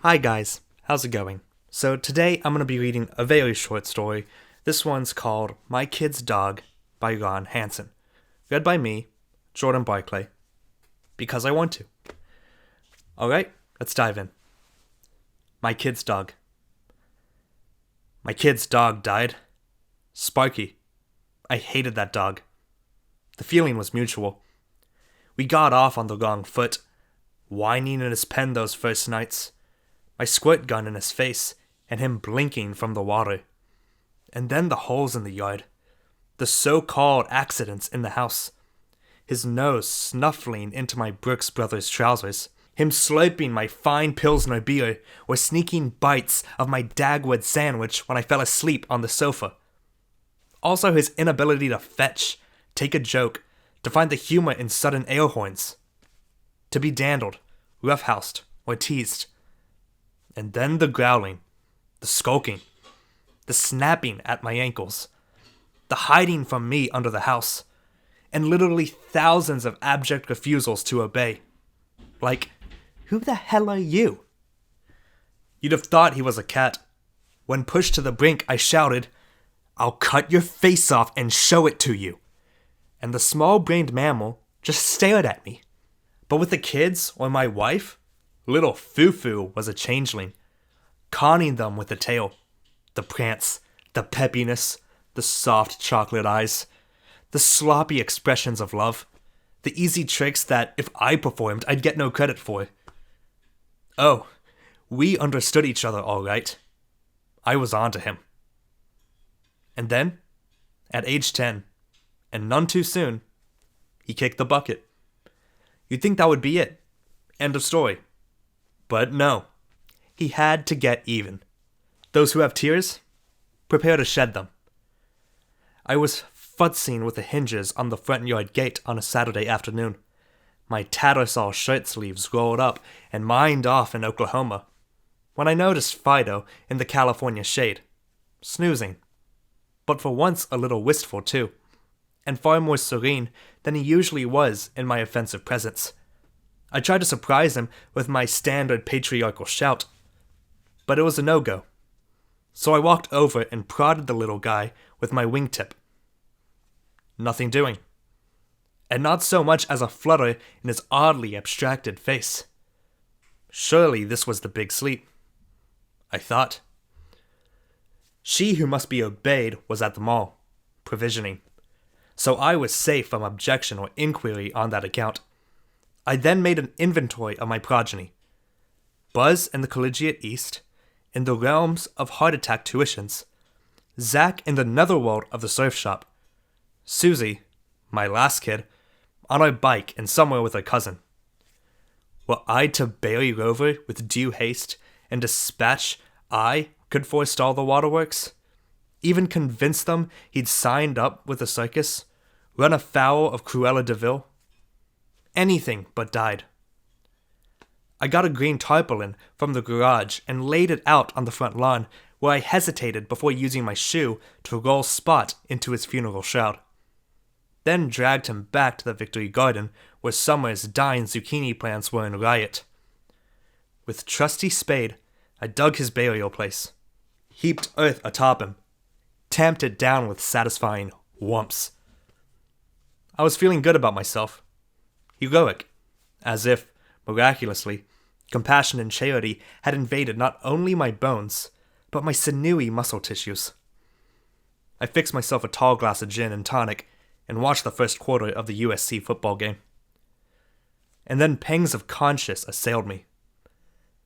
Hi guys, how's it going? So today I'm going to be reading a very short story. This one's called My Kid's Dog by Ron Hansen. Read by me, Jordan Barclay, because I want to. Alright, let's dive in. My Kid's Dog. My kid's dog died. Sparky. I hated that dog. The feeling was mutual. We got off on the wrong foot, whining in his pen those first nights. My squirt gun in his face, and him blinking from the water. And then the holes in the yard. The so-called accidents in the house. His nose snuffling into my Brooks Brothers trousers. Him slurping my fine Pilsner beer, or sneaking bites of my Dagwood sandwich when I fell asleep on the sofa. Also his inability to fetch, take a joke, to find the humor in sudden air horns. To be dandled, roughhoused, or teased. And then the growling, the skulking, the snapping at my ankles, the hiding from me under the house, and literally thousands of abject refusals to obey. Like, who the hell are you? You'd have thought he was a cat. When pushed to the brink, I shouted, "I'll cut your face off and show it to you." And the small-brained mammal just stared at me. But with the kids or my wife, little Foo-Foo was a changeling, conning them with the tail, the prance, the peppiness, the soft chocolate eyes, the sloppy expressions of love, the easy tricks that if I performed, I'd get no credit for. Oh, we understood each other all right. I was on to him. And then, at age 10, and none too soon, he kicked the bucket. You'd think that would be it. End of story. But no. He had to get even. Those who have tears, prepare to shed them. I was futzing with the hinges on the front yard gate on a Saturday afternoon. My Tattersall shirt sleeves rolled up and mined off in Oklahoma, when I noticed Fido in the California shade, snoozing, but for once a little wistful too, and far more serene than he usually was in my offensive presence. I tried to surprise him with my standard patriarchal shout, but it was a no-go. So I walked over and prodded the little guy with my wingtip. Nothing doing. And not so much as a flutter in his oddly abstracted face. Surely this was the big sleep, I thought. She who must be obeyed was at the mall, provisioning. So I was safe from objection or inquiry on that account. I then made an inventory of my progeny. Buzz in the Collegiate East, in the realms of heart attack tuitions. Zach in the netherworld of the surf shop. Susie, my last kid, on our bike and somewhere with her cousin. Were I to bury Rover with due haste and dispatch, I could forestall the waterworks? Even convince them he'd signed up with the circus? Run afoul of Cruella de Vil? Anything but died. I got a green tarpaulin from the garage and laid it out on the front lawn, where I hesitated before using my shoe to roll Spot into his funeral shroud. Then dragged him back to the Victory Garden, where Summer's dying zucchini plants were in riot. With trusty spade, I dug his burial place, heaped earth atop him, tamped it down with satisfying whumps. I was feeling good about myself. Heroic, as if, miraculously, compassion and charity had invaded not only my bones, but my sinewy muscle tissues. I fixed myself a tall glass of gin and tonic and watched the first quarter of the USC football game. And then pangs of conscience assailed me.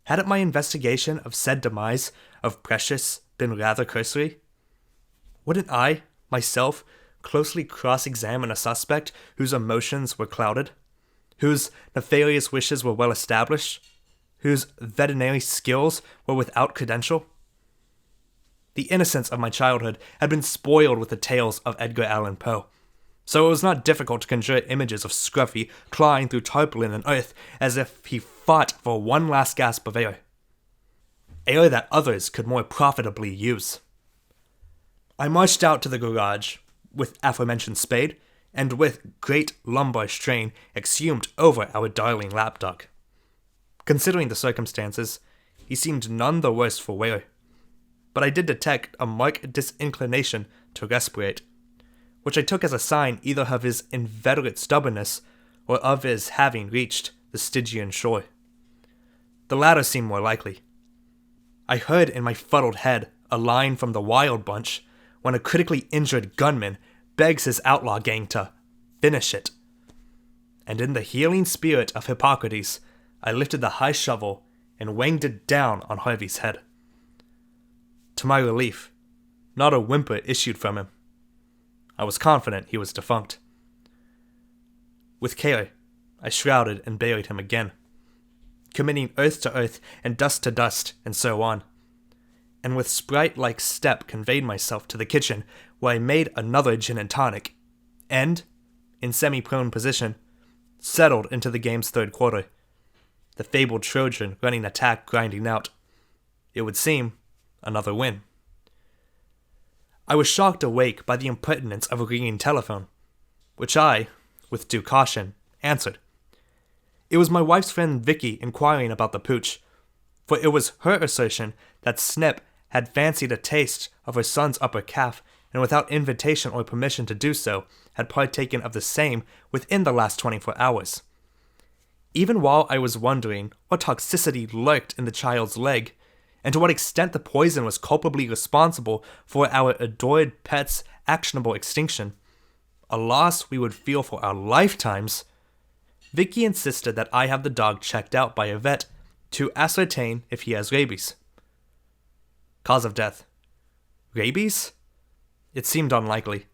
Hadn't my investigation of said demise of Precious been rather cursory? Wouldn't I, myself, closely cross-examine a suspect whose emotions were clouded, whose nefarious wishes were well established, whose veterinary skills were without credential? The innocence of my childhood had been spoiled with the tales of Edgar Allan Poe, so it was not difficult to conjure images of Scruffy clawing through tarpaulin and earth as if he fought for one last gasp of air that others could more profitably use. I marched out to the garage, with aforementioned spade, and with great lumbar strain exhumed over our darling lapdog. Considering the circumstances, he seemed none the worse for wear, but I did detect a marked disinclination to respirate, which I took as a sign either of his inveterate stubbornness or of his having reached the Stygian shore. The latter seemed more likely. I heard in my fuddled head a line from the Wild Bunch when a critically injured gunman begs his outlaw gang to finish it. And in the healing spirit of Hippocrates, I lifted the high shovel and wanged it down on Harvey's head. To my relief, not a whimper issued from him. I was confident he was defunct. With care, I shrouded and buried him again, committing earth to earth and dust to dust, and so on, and with sprite-like step conveyed myself to the kitchen, where I made another gin and tonic, and, in semi-prone position, settled into the game's third quarter, the fabled Trojan running attack grinding out. It would seem, another win. I was shocked awake by the impertinence of a ringing telephone, which I, with due caution, answered. It was my wife's friend Vicky inquiring about the pooch, for it was her assertion that Snip had fancied a taste of her son's upper calf, and without invitation or permission to do so, had partaken of the same within the last 24 hours. Even while I was wondering what toxicity lurked in the child's leg, and to what extent the poison was culpably responsible for our adored pet's actionable extinction, a loss we would feel for our lifetimes, Vicky insisted that I have the dog checked out by a vet to ascertain if he has rabies. Cause of death. Rabies? It seemed unlikely,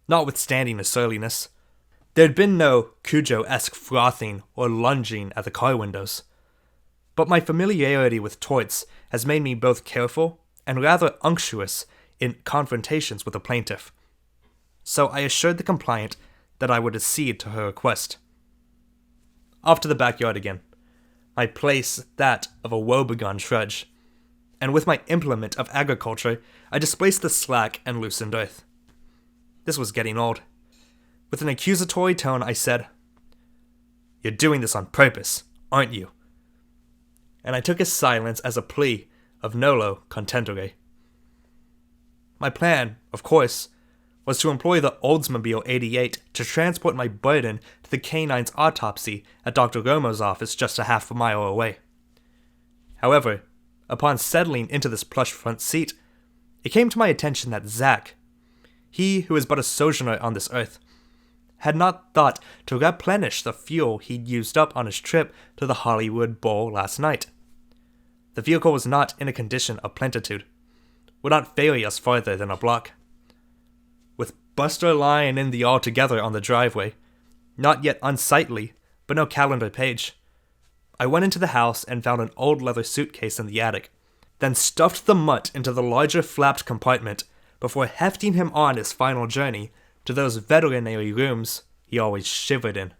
notwithstanding his surliness. There had been no Cujo-esque frothing or lunging at the car windows. But my familiarity with torts has made me both careful and rather unctuous in confrontations with the plaintiff. So I assured the compliant that I would accede to her request. Off to the backyard again, my place that of a woebegone trudge, and with my implement of agriculture, I displaced the slack and loosened earth. This was getting old. With an accusatory tone, I said, "You're doing this on purpose, aren't you?" And I took his silence as a plea of nolo contendere. My plan, of course, was to employ the Oldsmobile 88 to transport my burden to the canine's autopsy at Dr. Romo's office just a half a mile away. However, upon settling into this plush front seat, it came to my attention that Zack, he who is but a sojourner on this earth, had not thought to replenish the fuel he'd used up on his trip to the Hollywood Bowl last night. The vehicle was not in a condition of plenitude, would not ferry us farther than a block. With Buster lying in the altogether on the driveway, not yet unsightly, but no calendar page, I went into the house and found an old leather suitcase in the attic, then stuffed the mutt into the larger flapped compartment before hefting him on his final journey to those veterinary rooms he always shivered in.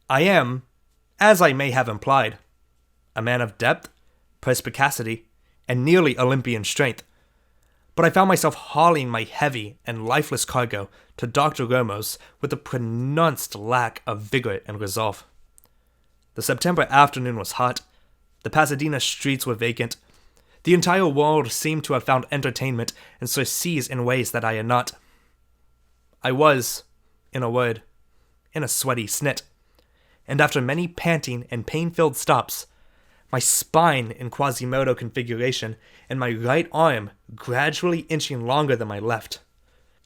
I am, as I may have implied, a man of depth, perspicacity, and nearly Olympian strength, but I found myself hauling my heavy and lifeless cargo to Dr. Romo's with a pronounced lack of vigor and resolve. The September afternoon was hot, the Pasadena streets were vacant, the entire world seemed to have found entertainment and surcease in ways that I had not. I was, in a word, in a sweaty snit, and after many panting and pain-filled stops, my spine in Quasimodo configuration and my right arm gradually inching longer than my left.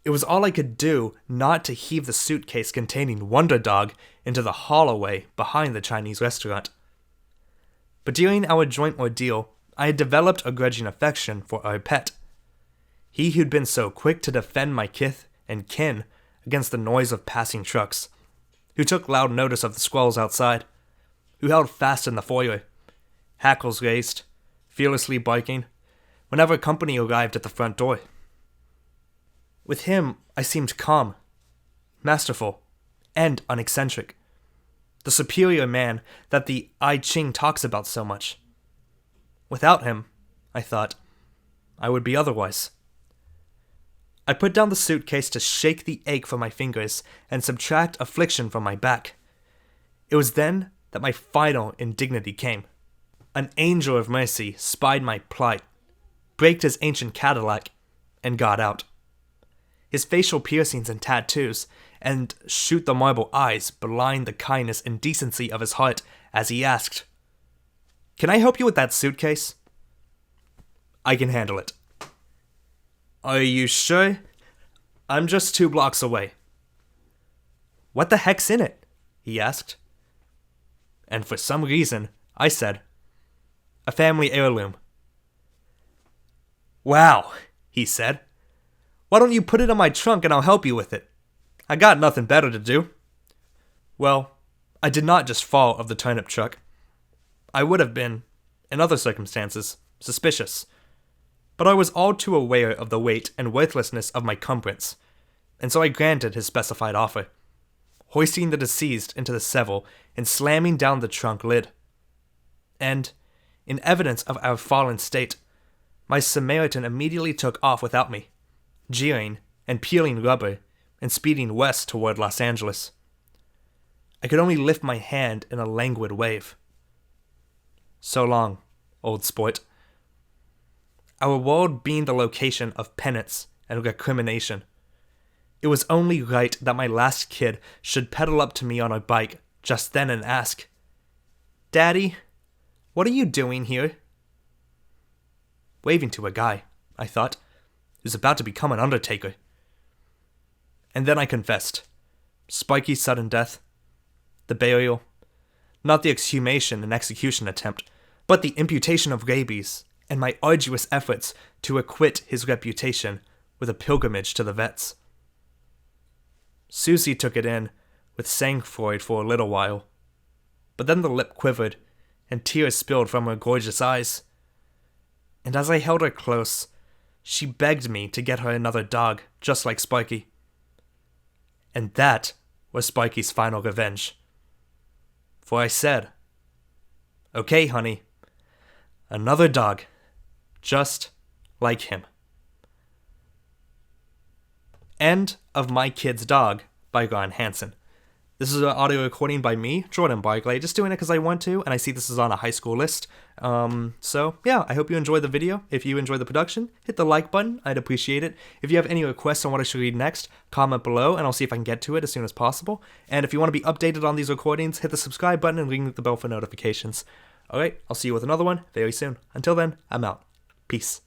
It was all I could do not to heave the suitcase containing Wonder Dog into the hallway behind the Chinese restaurant. But during our joint ordeal, I had developed a grudging affection for our pet. He who'd been so quick to defend my kith and kin against the noise of passing trucks, who took loud notice of the squalls outside, who held fast in the foyer, hackles raised, fearlessly barking, whenever company arrived at the front door. With him, I seemed calm, masterful, and uneccentric, the superior man that the I Ching talks about so much. Without him, I thought, I would be otherwise. I put down the suitcase to shake the ache from my fingers and subtract affliction from my back. It was then that my final indignity came. An angel of mercy spied my plight, braked his ancient Cadillac, and got out. His facial piercings and tattoos, and shoot the marble eyes belied the kindness and decency of his heart as he asked, "Can I help you with that suitcase?" "I can handle it." "Are you sure?" "I'm just 2 blocks away." "What the heck's in it?" he asked. And for some reason, I said, "A family heirloom." "Wow," he said. "Why don't you put it in my trunk and I'll help you with it? I got nothing better to do." Well, I did not just fall of the turnip truck. I would have been, in other circumstances, suspicious. But I was all too aware of the weight and worthlessness of my cumbrance, and so I granted his specified offer, hoisting the deceased into the sevel and slamming down the trunk lid. And, in evidence of our fallen state, my Samaritan immediately took off without me, jeering and peeling rubber and speeding west toward Los Angeles. I could only lift my hand in a languid wave. So long, old sport. Our world being the location of penance and recrimination, it was only right that my last kid should pedal up to me on a bike just then and ask, "Daddy, what are you doing here?" Waving to a guy, I thought, who's about to become an undertaker. And then I confessed. Spiky's sudden death, the burial, not the exhumation and execution attempt, but the imputation of rabies and my arduous efforts to acquit his reputation with a pilgrimage to the vets. Susie took it in with sang-froid for a little while, but then the lip quivered and tears spilled from her gorgeous eyes. And as I held her close, she begged me to get her another dog just like Sparky. And that was Sparky's final revenge. For I said, "Okay, honey, another dog, just like him." End of My Kid's Dog by Ron Hansen. This is an audio recording by me, Jordan Barclay, just doing it because I want to, and I see this is on a high school list. So yeah, I hope you enjoyed the video. If you enjoyed the production, hit the like button, I'd appreciate it. If you have any requests on what I should read next, comment below, and I'll see if I can get to it as soon as possible. And if you want to be updated on these recordings, hit the subscribe button and ring the bell for notifications. Alright, I'll see you with another one very soon. Until then, I'm out. Peace.